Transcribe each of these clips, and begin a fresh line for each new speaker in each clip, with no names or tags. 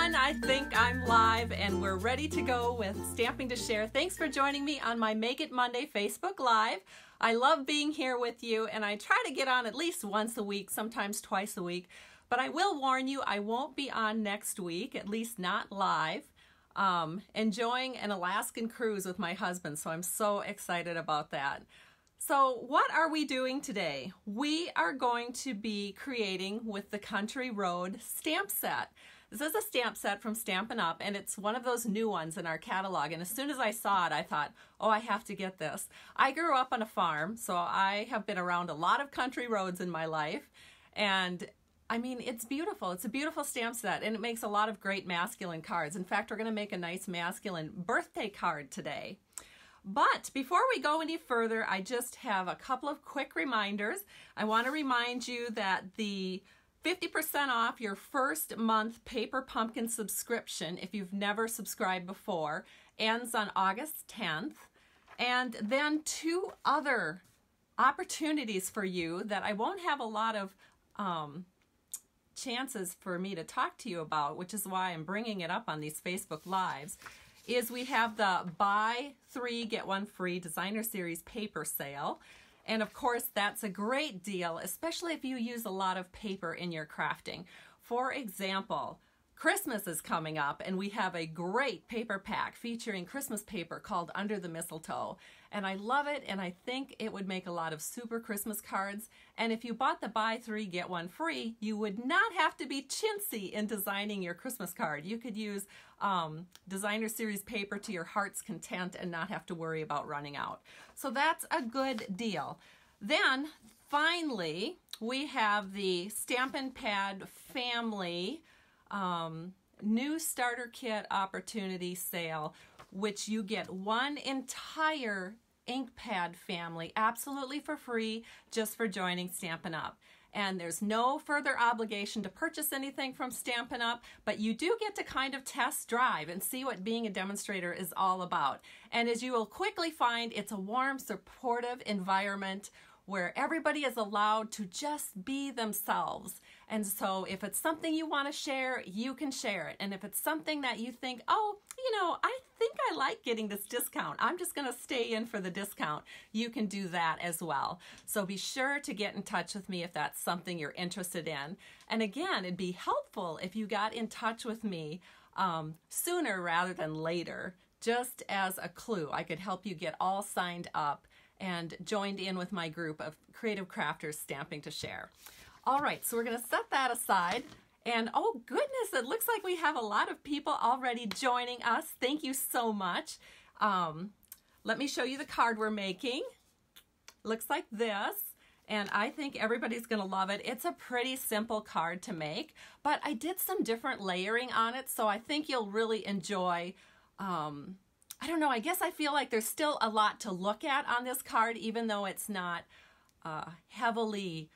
everyone, I think I'm live and we're ready to go with Stamping to Share. Thanks for joining me on my Make It Monday Facebook Live. I love being here with you and I try to get on at least once a week, sometimes twice a week. But I will warn you, I won't be on next week, at least not live. Enjoying an Alaskan cruise with my husband, so I'm so excited about that. So what are we doing today? We are going to be creating with the Country Road stamp set. This is a stamp set from Stampin' Up, and it's one of those new ones in our catalog. And as soon as I saw it, I thought, oh, I have to get this. I grew up on a farm, so I have been around a lot of country roads in my life. And I mean, it's beautiful. It's a beautiful stamp set, and it makes a lot of great masculine cards. In fact, we're going to make a nice masculine birthday card today. But before we go any further, I just have a couple of quick reminders. I want to remind you that the 50% off your first month Paper Pumpkin subscription, if you've never subscribed before, ends on August 10th. And then two other opportunities for you that I won't have a lot of chances for me to talk to you about, which is why I'm bringing it up on these Facebook Lives, is we have the buy 3 get 1 free designer series paper sale. And of course, that's a great deal, especially if you use a lot of paper in your crafting. For example, Christmas is coming up and we have a great paper pack featuring Christmas paper called Under the Mistletoe. And I love it, and I think it would make a lot of super Christmas cards. And if you bought the buy 3 get 1 free, you would not have to be chintzy in designing your Christmas card. You could use designer series paper to your heart's content and not have to worry about running out. So that's a good deal. Then finally, we have the Stampin' Pad Family new starter kit opportunity sale, which you get one entire ink pad family absolutely for free just for joining Stampin' Up. And there's no further obligation to purchase anything from Stampin' Up, but you do get to kind of test drive and see what being a demonstrator is all about. And as you will quickly find, it's a warm, supportive environment where everybody is allowed to just be themselves. And so if it's something you want to share, you can share it. And if it's something that you think, oh, you know, I think I like getting this discount, I'm just going to stay in for the discount, you can do that as well. So be sure to get in touch with me if that's something you're interested in. And again, it'd be helpful if you got in touch with me sooner rather than later, just as a clue. I could help you get all signed up and joined in with my group of creative crafters stamping to share. All right, so we're going to set that aside. And oh goodness, it looks like we have a lot of people already joining us. Thank you so much. Let me show you the card we're making. Looks like this. And I think everybody's going to love it. It's a pretty simple card to make, but I did some different layering on it, so I think you'll really enjoy. I don't know, I guess I feel like there's still a lot to look at on this card, even though it's not heavily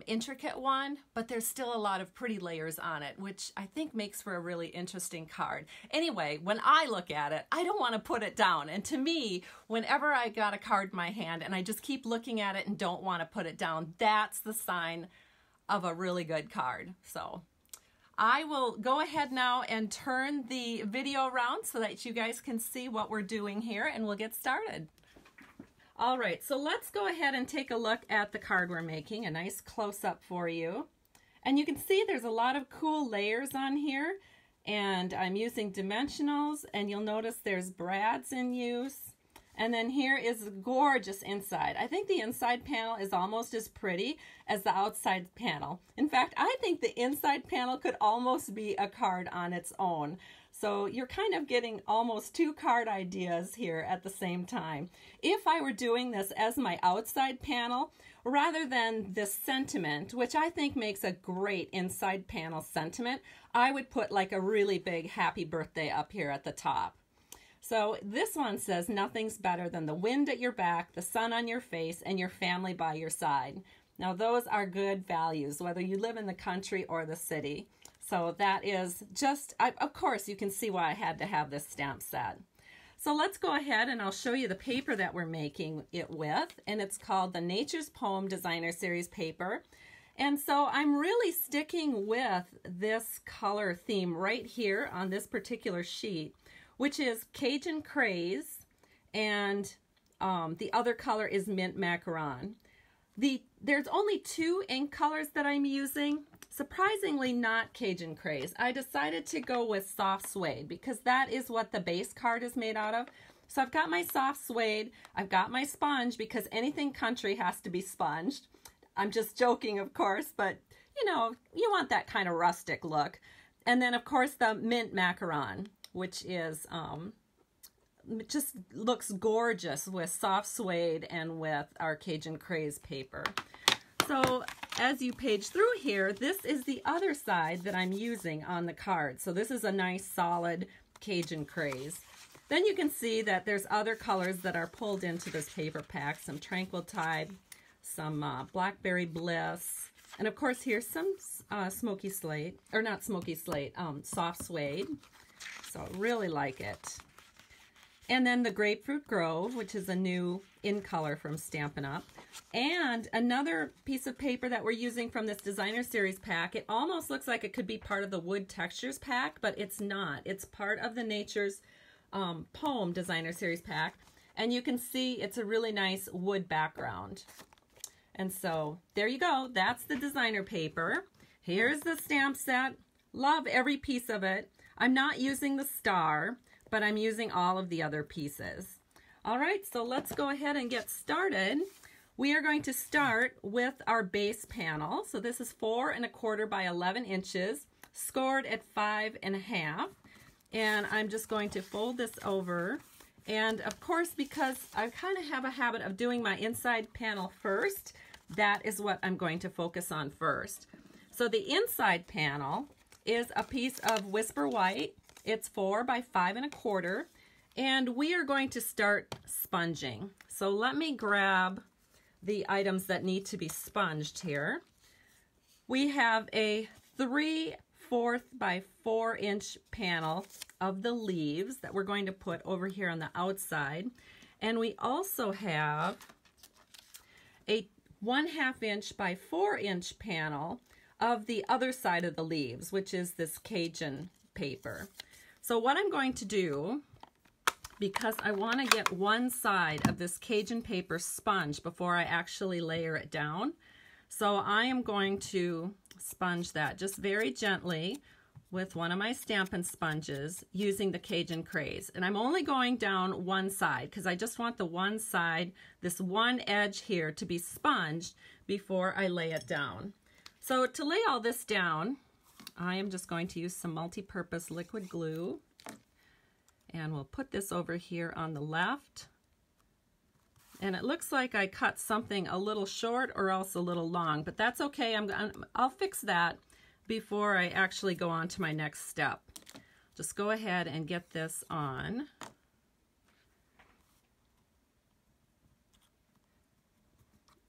intricate one, but there's still a lot of pretty layers on it, which I think makes for a really interesting card. Anyway, when I look at it, I don't want to put it down. And to me, whenever I got a card in my hand and I just keep looking at it and don't want to put it down, that's the sign of a really good card. So I will go ahead now and turn the video around so that you guys can see what we're doing here, and we'll get started. All right, so let's go ahead and take a look at the card we're making, a nice close-up for you. And you can see there's a lot of cool layers on here, and I'm using dimensionals, and you'll notice there's brads in use. And then here is a gorgeous inside. I think the inside panel is almost as pretty as the outside panel. In fact, I think the inside panel could almost be a card on its own. So you're kind of getting almost two card ideas here at the same time. If I were doing this as my outside panel, rather than this sentiment, which I think makes a great inside panel sentiment, I would put like a really big happy birthday up here at the top. So this one says, nothing's better than the wind at your back, the sun on your face, and your family by your side. Now those are good values, whether you live in the country or the city. So that is just, of course, you can see why I had to have this stamp set. So let's go ahead and I'll show you the paper that we're making it with. And it's called the Nature's Poem Designer Series paper. And so I'm really sticking with this color theme right here on this particular sheet, which is Cajun Craze, and the other color is Mint Macaron. There's only 2 ink colors that I'm using. Surprisingly not Cajun Craze. I decided to go with Soft Suede because that is what the base card is made out of. So I've got my Soft Suede, I've got my sponge because anything country has to be sponged. I'm just joking, of course, but you know, you want that kind of rustic look. And then of course the Mint Macaron, which is, it just looks gorgeous with Soft Suede and with our Cajun Craze paper. So as you page through here, this is the other side that I'm using on the card. So this is a nice solid Cajun Craze. Then you can see that there's other colors that are pulled into this paper pack. Some Tranquil Tide, some Blackberry Bliss, and of course here's some Smoky Slate, or not Smoky Slate, Soft Suede. So I really like it. And then the Grapefruit Grove, which is a new in color from Stampin' Up. And another piece of paper that we're using from this Designer Series pack. It almost looks like it could be part of the Wood Textures pack, but it's not. It's part of the Nature's Poem Designer Series pack. And you can see it's a really nice wood background. And so there you go. That's the designer paper. Here's the stamp set. Love every piece of it. I'm not using the star, but I'm using all of the other pieces. All right, so let's go ahead and get started. We are going to start with our base panel. So this is 4 1/4 by 11 inches, scored at 5 1/2. And I'm just going to fold this over. And of course, because I kind of have a habit of doing my inside panel first, that is what I'm going to focus on first. So the inside panel is a piece of Whisper White. It's 4 by 5 1/4, and we are going to start sponging. So let me grab the items that need to be sponged here. We have a 3/4 by 4 inch panel of the leaves that we're going to put over here on the outside, and we also have a 1/2 inch by 4 inch panel of the other side of the leaves, which is this Cajun paper. So what I'm going to do, because I want to get one side of this Cajun paper sponge before I actually layer it down, so I am going to sponge that just very gently with one of my Stampin' sponges using the Cajun Craze. And I'm only going down one side because I just want the one side, this one edge here, to be sponged before I lay it down. So to lay all this down, I am just going to use some multi-purpose liquid glue, and we'll put this over here on the left. And it looks like I cut something a little short or else a little long, but that's okay. I'll fix that before I actually go on to my next step. Just go ahead and get this on.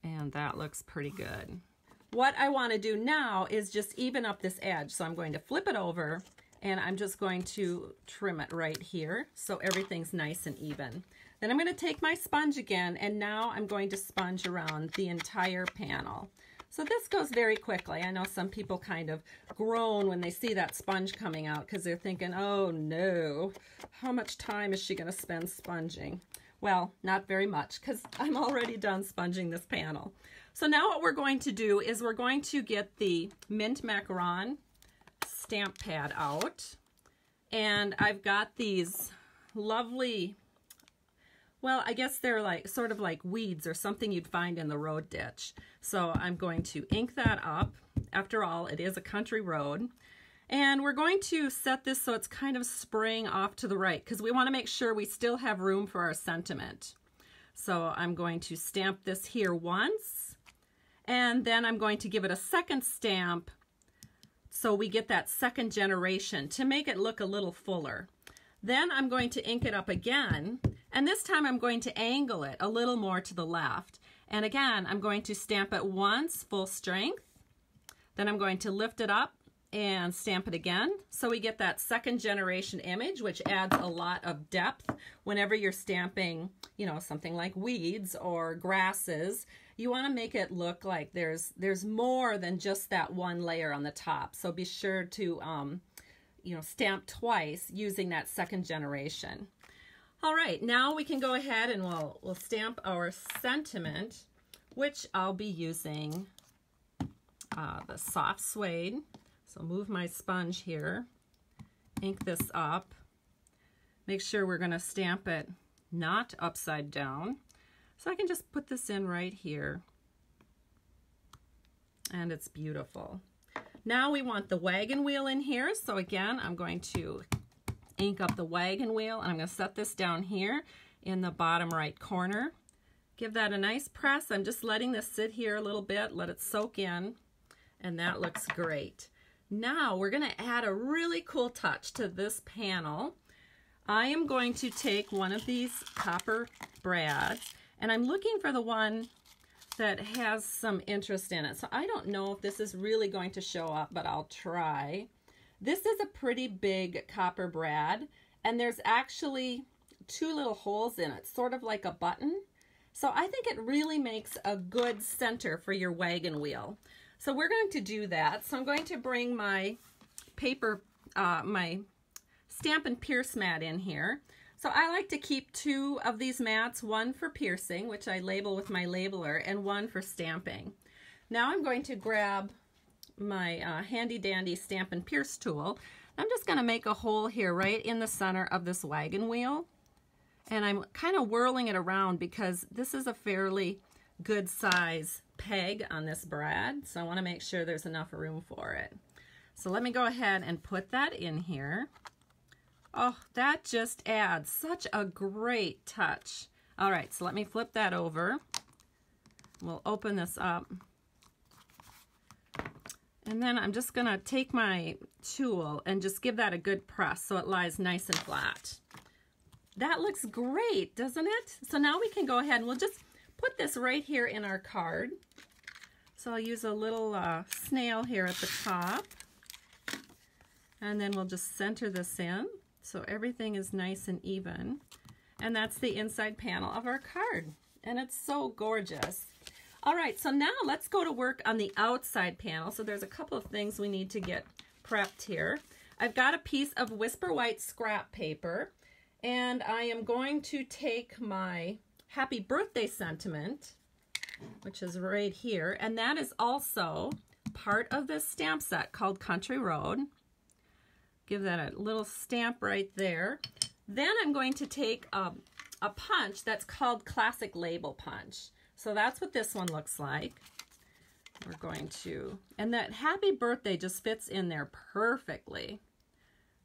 And that looks pretty good. What I want to do now is just even up this edge. So I'm going to flip it over, and I'm just going to trim it right here so everything's nice and even. Then I'm going to take my sponge again, and now I'm going to sponge around the entire panel. So this goes very quickly. I know some people kind of groan when they see that sponge coming out because they're thinking, oh no, how much time is she going to spend sponging? Well, not very much because I'm already done sponging this panel. So now what we're going to do is we're going to get the Mint Macaron stamp pad out. And I've got these lovely, well, I guess they're like sort of like weeds or something you'd find in the road ditch. So I'm going to ink that up. After all, it is a country road. And we're going to set this so it's kind of spraying off to the right because we want to make sure we still have room for our sentiment. So I'm going to stamp this here once, and then I'm going to give it a second stamp so we get that second generation to make it look a little fuller. Then I'm going to ink it up again, and this time I'm going to angle it a little more to the left. And again, I'm going to stamp it once, full strength. Then I'm going to lift it up and stamp it again. So we get that second generation image, which adds a lot of depth whenever you're stamping, you know, something like weeds or grasses. you want to make it look like there's more than just that one layer on the top. So be sure to stamp twice using that second generation. All right, now we can go ahead and we'll stamp our sentiment, which I'll be using the soft suede. So move my sponge here, ink this up. Make sure we're going to stamp it not upside down. So I can just put this in right here. And it's beautiful. Now we want the wagon wheel in here. So again, I'm going to ink up the wagon wheel, and I'm going to set this down here in the bottom right corner. Give that a nice press. I'm just letting this sit here a little bit, let it soak in, and that looks great. Now we're going to add a really cool touch to this panel. I am going to take one of these copper brads, and I'm looking for the one that has some interest in it. So I don't know if this is really going to show up, but I'll try. This is a pretty big copper brad, and there's actually 2 little holes in it, sort of like a button. So I think it really makes a good center for your wagon wheel. So we're going to do that. So I'm going to bring my paper, my Stampin' Pierce mat in here. So I like to keep 2 of these mats, one for piercing, which I label with my labeler, and one for stamping. Now I'm going to grab my handy dandy Stampin' Pierce tool. I'm just going to make a hole here right in the center of this wagon wheel. And I'm kind of whirling it around because this is a fairly good size peg on this brad. So I want to make sure there's enough room for it. So let me go ahead and put that in here. Oh, that just adds such a great touch. All right, so let me flip that over. We'll open this up. And then I'm just gonna take my tool and just give that a good press so it lies nice and flat. That looks great, doesn't it? So now we can go ahead and we'll just put this right here in our card. So I'll use a little snail here at the top. And then we'll just center this in so everything is nice and even. And that's the inside panel of our card. And it's so gorgeous. All right, so now let's go to work on the outside panel. So there's a couple of things we need to get prepped here. I've got a piece of Whisper White scrap paper, and I am going to take my happy birthday sentiment, which is right here, and that is also part of this stamp set called Country Road. Give that a little stamp right there. Then I'm going to take a punch that's called Classic Label Punch. So that's what this one looks like. We're going to, and that happy birthday just fits in there perfectly.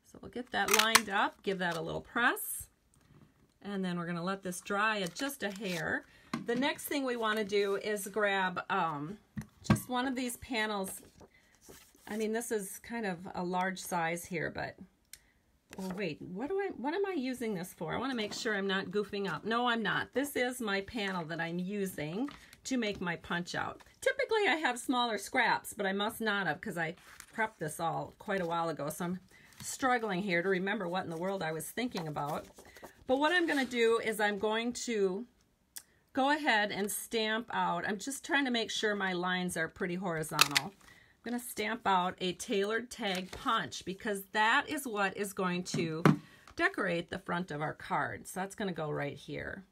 So we'll get that lined up, give that a little press, and then we're going to let this dry at just a hair. The next thing we want to do is grab just one of these panels. I mean, this is kind of a large size here, but oh wait, what am I using this for? I want to make sure I'm not goofing up. No, I'm not. This is my panel that I'm using to make my punch out. Typically I have smaller scraps, but I must not have because I prepped this all quite a while ago. So I'm struggling here to remember what in the world I was thinking about. But what I'm going to do is I'm going to go ahead and stamp out. I'm just trying to make sure my lines are pretty horizontal. I'm going to stamp out a tailored tag punch because that is what is going to decorate the front of our card. So that's going to go right here.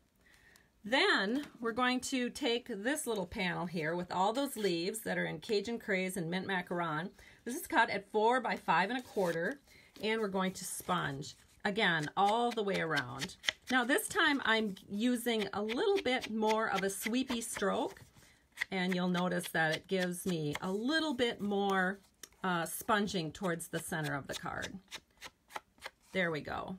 Then we're going to take this little panel here with all those leaves that are in Cajun Craze and Mint Macaron. This is cut at 4 by 5 1/4, and we're going to sponge again all the way around. Now this time I'm using a little bit more of a sweepy stroke, and you'll notice that it gives me a little bit more sponging towards the center of the card. There we go.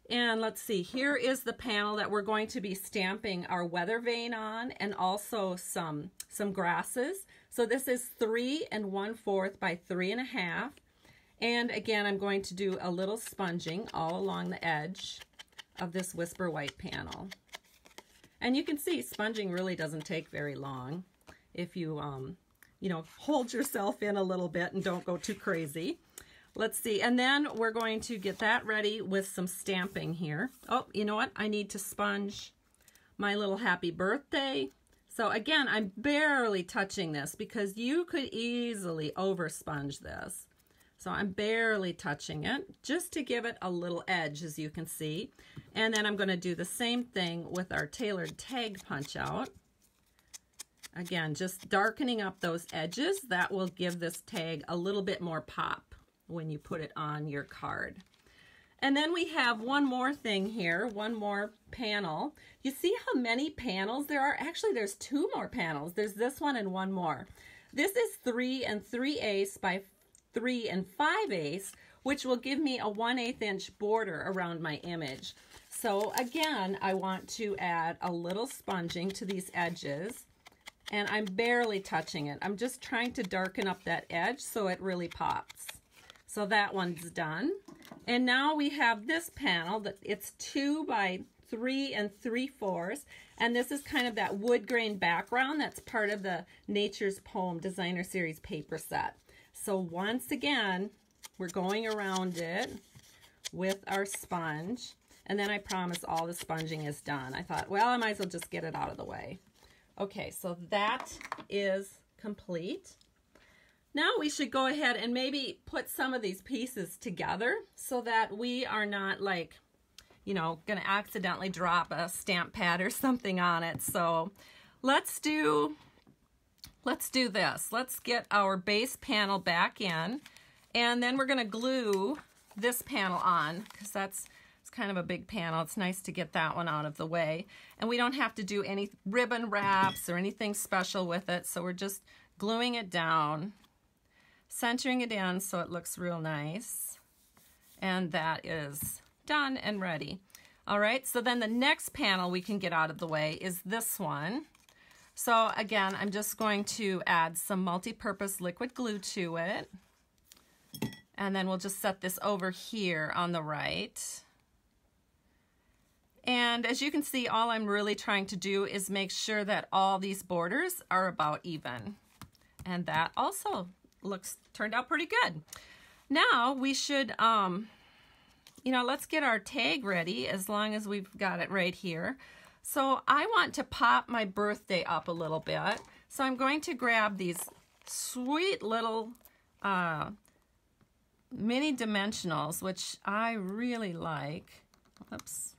And let's see, here is the panel that we're going to be stamping our weather vane on, and also some grasses. So this is 3 1/4 by 3 1/2. And again, I'm going to do a little sponging all along the edge of this Whisper White panel. And you can see sponging really doesn't take very long if you, you know, hold yourself in a little bit and don't go too crazy. Let's see, and then we're going to get that ready with some stamping here. Oh, you know what? I need to sponge my little happy birthday. So again, I'm barely touching this because you could easily over sponge this. So I'm barely touching it just to give it a little edge, as you can see. And then I'm going to do the same thing with our tailored tag punch out. Again, just darkening up those edges. That will give this tag a little bit more pop when you put it on your card. And then we have one more thing here, one more panel. You see how many panels there are? Actually, there's 2 more panels. There's this one and one more. This is 3 3/8 by 3 5/8, which will give me a 1/8 inch border around my image. So again, I want to add a little sponging to these edges, and I'm barely touching it. I'm just trying to darken up that edge so it really pops. So that one's done. And now we have this panel that it's 2 by 3 3/4, and this is kind of that wood grain background that's part of the Nature's Poem Designer Series paper set. So once again, we're going around it with our sponge, and then I promise all the sponging is done. I thought, well, I might as well just get it out of the way. Okay, so that is complete. Now we should go ahead and maybe put some of these pieces together so that we are not, like, you know, going to accidentally drop a stamp pad or something on it. So let's do this. Let's get our base panel back in, and then we're going to glue this panel on because it's kind of a big panel. It's nice to get that one out of the way. And we don't have to do any ribbon wraps or anything special with it. So we're just gluing it down, centering it in so it looks real nice. And that is done and ready. All right, so then the next panel we can get out of the way is this one. So again, I'm just going to add some multi-purpose liquid glue to it. And then we'll just set this over here on the right. And as you can see, all I'm really trying to do is make sure that all these borders are about even. And that also turned out pretty good. Now we should, you know, let's get our tag ready as long as we've got it right here. So I want to pop my birthday up a little bit. So I'm going to grab these sweet little mini dimensionals, which I really like. Oops.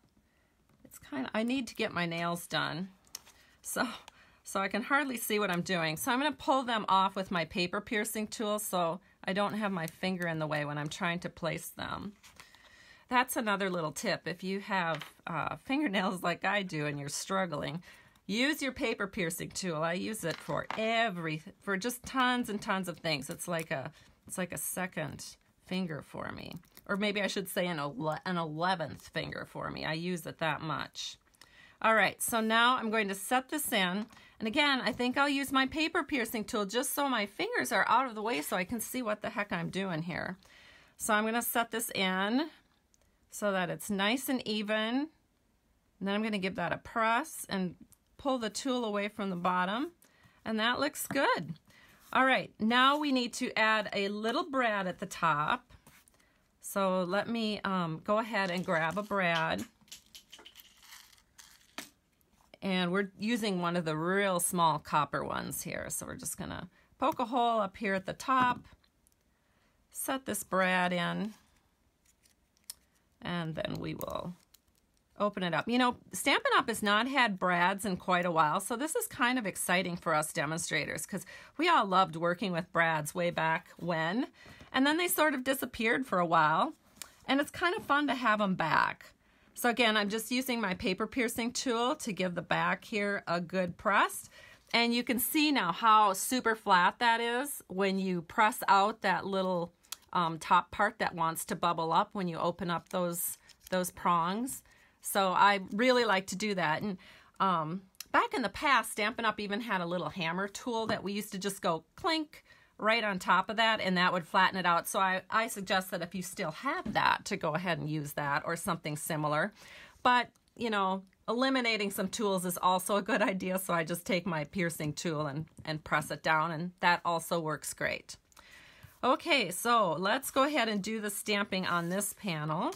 I need to get my nails done, so I can hardly see what I'm doing. So I'm going to pull them off with my paper piercing tool so I don't have my finger in the way when I'm trying to place them. That's another little tip. If you have fingernails like I do and you're struggling, use your paper piercing tool. I use it for just tons and tons of things. It's like a second finger for me. Or maybe I should say an 11th finger for me. I use it that much. All right, so now I'm going to set this in. And again, I think I'll use my paper piercing tool just so my fingers are out of the way so I can see what the heck I'm doing here. So I'm going to set this in so that it's nice and even. And then I'm going to give that a press and pull the tool away from the bottom. And that looks good. All right, now we need to add a little brad at the top. So let me go ahead and grab a brad. And we're using one of the real small copper ones here. So we're just going to poke a hole up here at the top, set this brad in, and then we will open it up. You know, Stampin' Up! Has not had brads in quite a while, so this is kind of exciting for us demonstrators because we all loved working with brads way back when. And then they sort of disappeared for a while, and it's kind of fun to have them back. So again, I'm just using my paper piercing tool to give the back here a good press. And you can see now how super flat that is when you press out that little top part that wants to bubble up when you open up those prongs. So I really like to do that. And back in the past, Stampin' Up! Even had a little hammer tool that we used to just go clink right on top of that, and that would flatten it out. So I suggest that if you still have that, to go ahead and use that or something similar. But, you know, eliminating some tools is also a good idea, so I just take my piercing tool and press it down, and that also works great. Okay, so let's go ahead and do the stamping on this panel.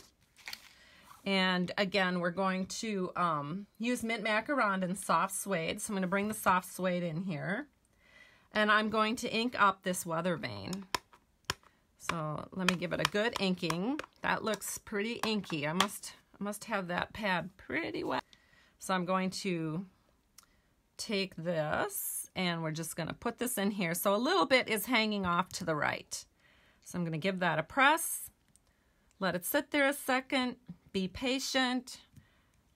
And again, we're going to use mint macaron and soft suede. So I'm going to bring the soft suede in here. And I'm going to ink up this weather vane. So let me give it a good inking. That looks pretty inky. I must have that pad pretty wet. So I'm going to take this and we're just going to put this in here. So a little bit is hanging off to the right. So I'm going to give that a press. Let it sit there a second. Be patient.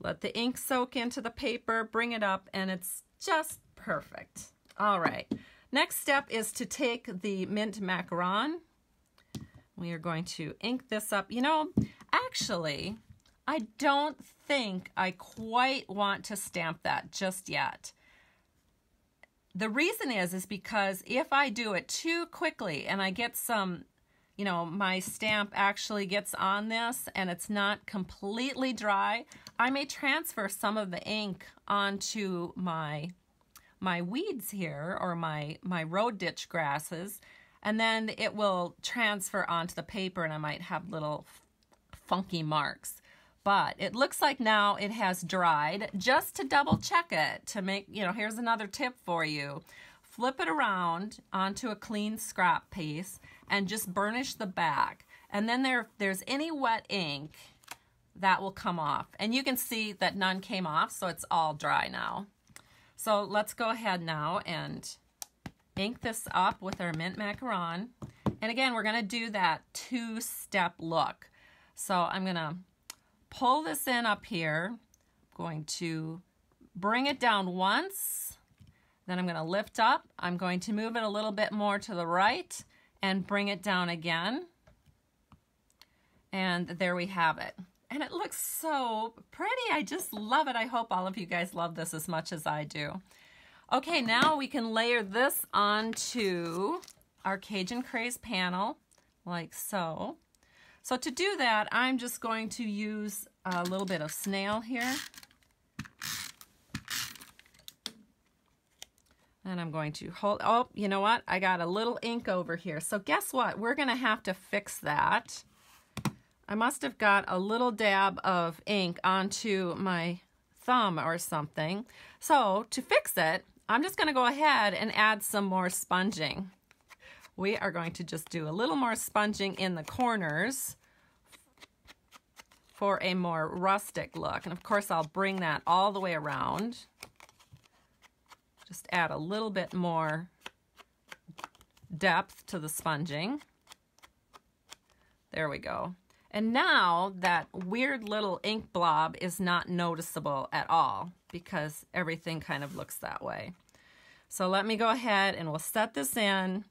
Let the ink soak into the paper. Bring it up and it's just perfect. All right. Next step is to take the mint macaron. We are going to ink this up. You know, actually, I don't think I quite want to stamp that just yet. The reason is because if I do it too quickly and I get some, you know, my stamp actually gets on this and it's not completely dry, I may transfer some of the ink onto my weeds here or my road ditch grasses, and then it will transfer onto the paper and I might have little funky marks. But it looks like now it has dried. Just to double check it, to make, you know, here's another tip for you. Flip it around onto a clean scrap piece and just burnish the back. And then there's any wet ink that will come off. And you can see that none came off, so it's all dry now. So let's go ahead now and ink this up with our mint macaron. And again, we're going to do that two-step look. So I'm going to pull this in up here. I'm going to bring it down once. Then I'm going to lift up. I'm going to move it a little bit more to the right and bring it down again. And there we have it. And it looks so pretty. I just love it. I hope all of you guys love this as much as I do. Okay, now we can layer this onto our Cajun Craze panel, like so. So to do that, I'm just going to use a little bit of snail here. And I'm going to hold, oh, you know what? I got a little ink over here. So guess what? We're going to have to fix that. I must have got a little dab of ink onto my thumb or something. So to fix it, I'm just going to go ahead and add some more sponging. We are going to just do a little more sponging in the corners for a more rustic look. And of course, I'll bring that all the way around. Just add a little bit more depth to the sponging. There we go. And now that weird little ink blob is not noticeable at all because everything kind of looks that way. So let me go ahead and we'll set this in.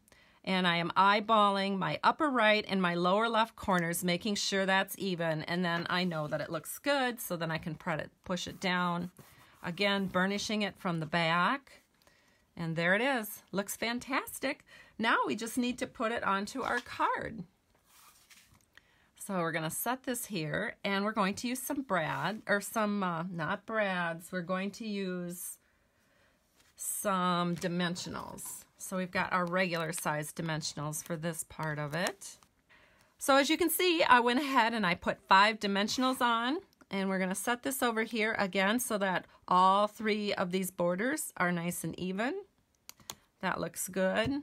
And I am eyeballing my upper right and my lower left corners, making sure that's even. And then I know that it looks good, so then I can push it down. Again, burnishing it from the back. And there it is. Looks fantastic. Now we just need to put it onto our card. So we're going to set this here, and we're going to use some not brads. We're going to use some dimensionals. So we've got our regular size dimensionals for this part of it. So as you can see, I went ahead and I put 5 dimensionals on, and we're going to set this over here again so that all 3 of these borders are nice and even. That looks good.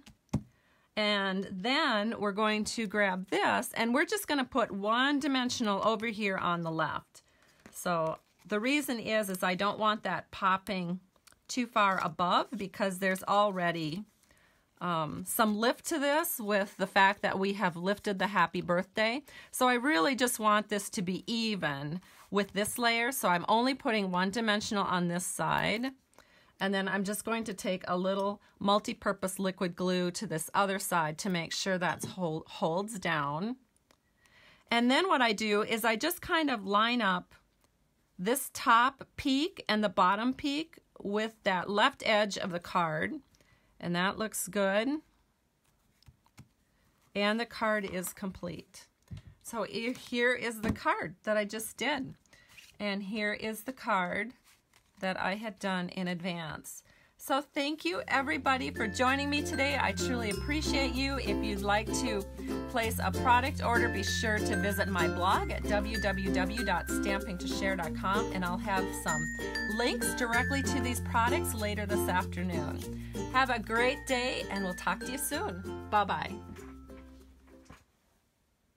And then we're going to grab this, and we're just going to put 1 dimensional over here on the left. So the reason is I don't want that popping too far above because there's already some lift to this with the fact that we have lifted the happy birthday. So I really just want this to be even with this layer. So I'm only putting 1 dimensional on this side. And then I'm just going to take a little multi-purpose liquid glue to this other side to make sure that holds down. And then what I do is I just kind of line up this top peak and the bottom peak with that left edge of the card. And that looks good. And the card is complete. So here is the card that I just did. And here is the card that I had done in advance. So thank you everybody for joining me today. I truly appreciate you. If you'd like to place a product order, be sure to visit my blog at www.stampingtoshare.com, and I'll have some links directly to these products later this afternoon. Have a great day, and we'll talk to you soon. Bye-bye.